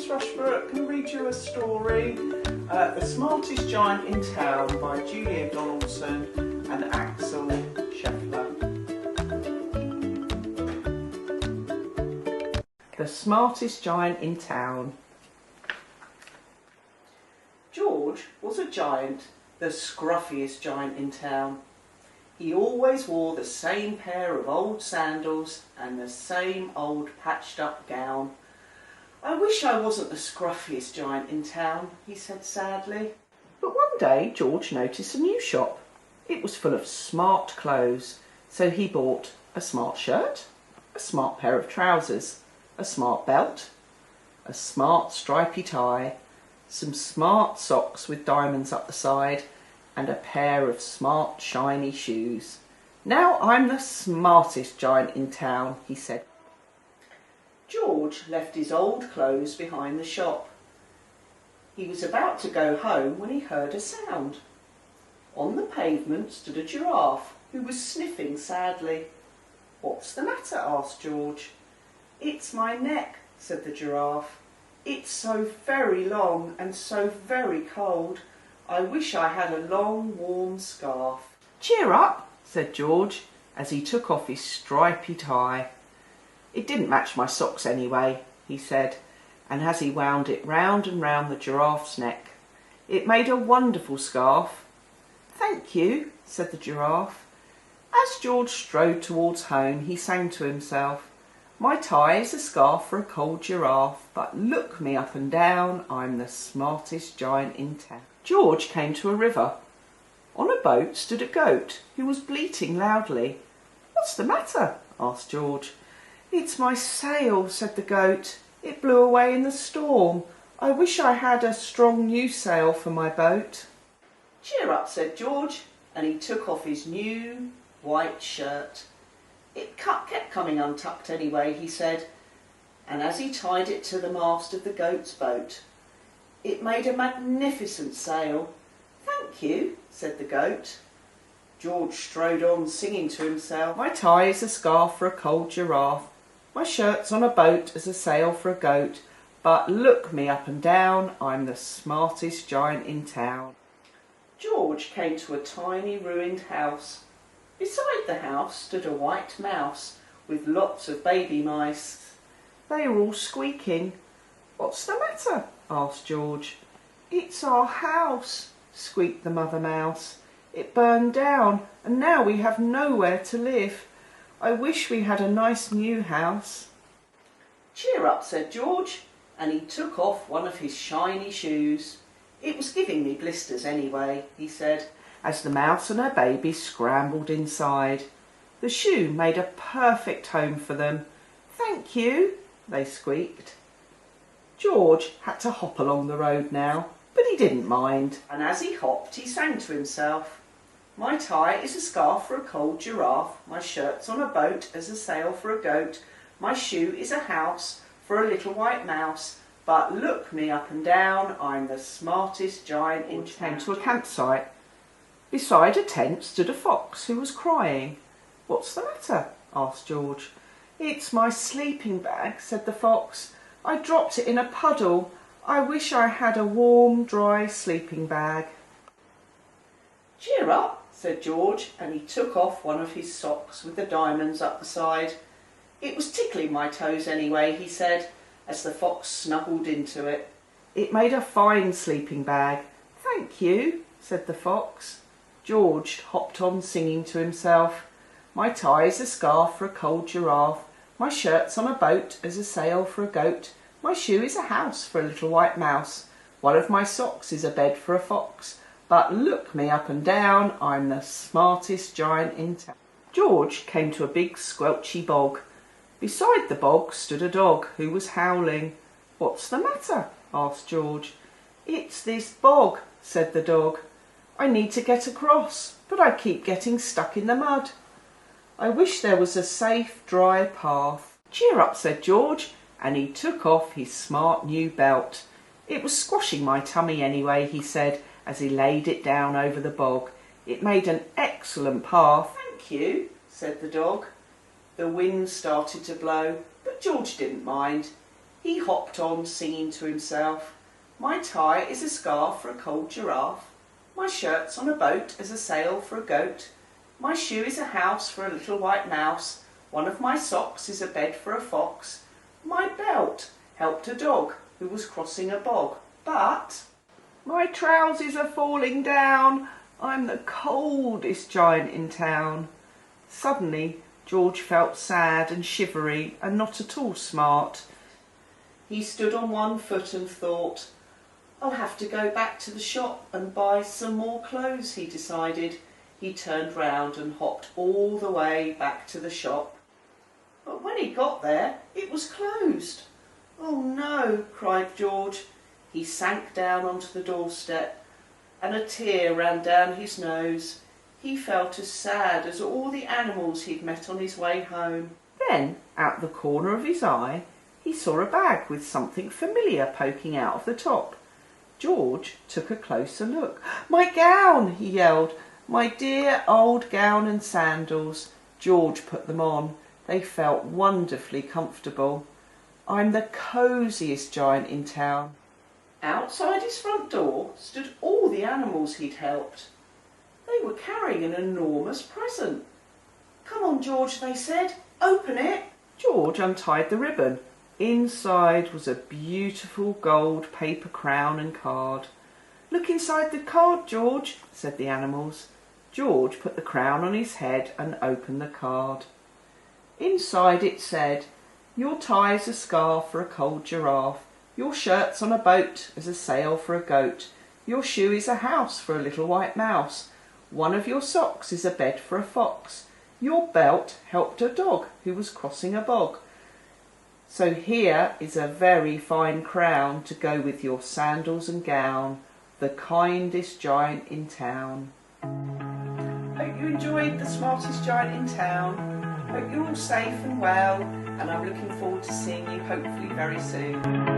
Mrs Rushbrooke can read you a story, The Smartest Giant in Town by Julia Donaldson and Axel Scheffler. The Smartest Giant in Town. George was a giant, the scruffiest giant in town. He always wore the same pair of old sandals and the same old patched up gown. "I wish I wasn't the scruffiest giant in town," he said sadly. But one day George noticed a new shop. It was full of smart clothes, so he bought a smart shirt, a smart pair of trousers, a smart belt, a smart stripy tie, some smart socks with diamonds up the side, and a pair of smart shiny shoes. "Now I'm the smartest giant in town," he said. George left his old clothes behind the shop. He was about to go home when he heard a sound. On the pavement stood a giraffe who was sniffing sadly. "What's the matter?" asked George. "It's my neck," said the giraffe. "It's so very long and so very cold. I wish I had a long, warm scarf." "Cheer up," said George, as he took off his stripy tie. "It didn't match my socks anyway," he said, and as he wound it round and round the giraffe's neck, it made a wonderful scarf. "Thank you," said the giraffe. As George strode towards home, he sang to himself, "My tie is a scarf for a cold giraffe, but look me up and down, I'm the smartest giant in town." George came to a river. On a boat stood a goat who was bleating loudly. "What's the matter?" asked George. "It's my sail," said the goat. "It blew away in the storm. I wish I had a strong new sail for my boat." "Cheer up," said George, and he took off his new white shirt. "It kept coming untucked anyway," he said, and as he tied it to the mast of the goat's boat, it made a magnificent sail. "Thank you," said the goat. George strode on singing to himself, "My tie is a scarf for a cold giraffe, my shirt's on a boat as a sail for a goat, but look me up and down, I'm the smartest giant in town." George came to a tiny ruined house. Beside the house stood a white mouse with lots of baby mice. They were all squeaking. "What's the matter?" asked George. "It's our house," squeaked the mother mouse. "It burned down and now we have nowhere to live. I wish we had a nice new house." "Cheer up," said George, and he took off one of his shiny shoes. "It was giving me blisters anyway," he said, as the mouse and her baby scrambled inside. The shoe made a perfect home for them. "Thank you," they squeaked. George had to hop along the road now, but he didn't mind, and as he hopped he sang to himself, "My tie is a scarf for a cold giraffe, my shirt's on a boat as a sail for a goat, my shoe is a house for a little white mouse, but look me up and down, I'm the smartest giant in town." Came to a campsite. Beside a tent stood a fox who was crying. "What's the matter?" asked George. "It's my sleeping bag," said the fox. "I dropped it in a puddle. I wish I had a warm, dry sleeping bag." "Cheer up," said George, and he took off one of his socks with the diamonds up the side. "It was tickling my toes anyway," he said, as the fox snuggled into it. It made a fine sleeping bag. "Thank you," said the fox. George hopped on singing to himself, "My tie is a scarf for a cold giraffe, my shirt's on a boat as a sail for a goat, my shoe is a house for a little white mouse, one of my socks is a bed for a fox, but look me up and down, I'm the smartest giant in town." George came to a big squelchy bog. Beside the bog stood a dog who was howling. "What's the matter?" asked George. "It's this bog," said the dog. "I need to get across, but I keep getting stuck in the mud. I wish there was a safe, dry path." "Cheer up," said George, and he took off his smart new belt. "It was squashing my tummy anyway," he said, as he laid it down over the bog. "It made an excellent path." "Thank you," said the dog. The wind started to blow, but George didn't mind. He hopped on, singing to himself, "My tie is a scarf for a cold giraffe. My shirt's on a boat as a sail for a goat. My shoe is a house for a little white mouse. One of my socks is a bed for a fox. My belt helped a dog who was crossing a bog. But my trousers are falling down. I'm the coldest giant in town." Suddenly George felt sad and shivery and not at all smart. He stood on one foot and thought, "I'll have to go back to the shop and buy some more clothes," he decided. He turned round and hopped all the way back to the shop. But when he got there, it was closed. "Oh no," cried George. He sank down onto the doorstep and a tear ran down his nose. He felt as sad as all the animals he'd met on his way home. Then, out the corner of his eye, he saw a bag with something familiar poking out of the top. George took a closer look. "My gown!" he yelled. "My dear old gown and sandals." George put them on. They felt wonderfully comfortable. "I'm the cosiest giant in town." Outside his front door stood all the animals he'd helped. They were carrying an enormous present. "Come on, George," they said. "Open it." George untied the ribbon. Inside was a beautiful gold paper crown and card. "Look inside the card, George," said the animals. George put the crown on his head and opened the card. Inside it said, "Your tie's a scarf for a cold giraffe. Your shirt's on a boat as a sail for a goat. Your shoe is a house for a little white mouse. One of your socks is a bed for a fox. Your belt helped a dog who was crossing a bog. So here is a very fine crown to go with your sandals and gown, the kindest giant in town." Hope you enjoyed The Smartest Giant in Town. Hope you're all safe and well, and I'm looking forward to seeing you hopefully very soon.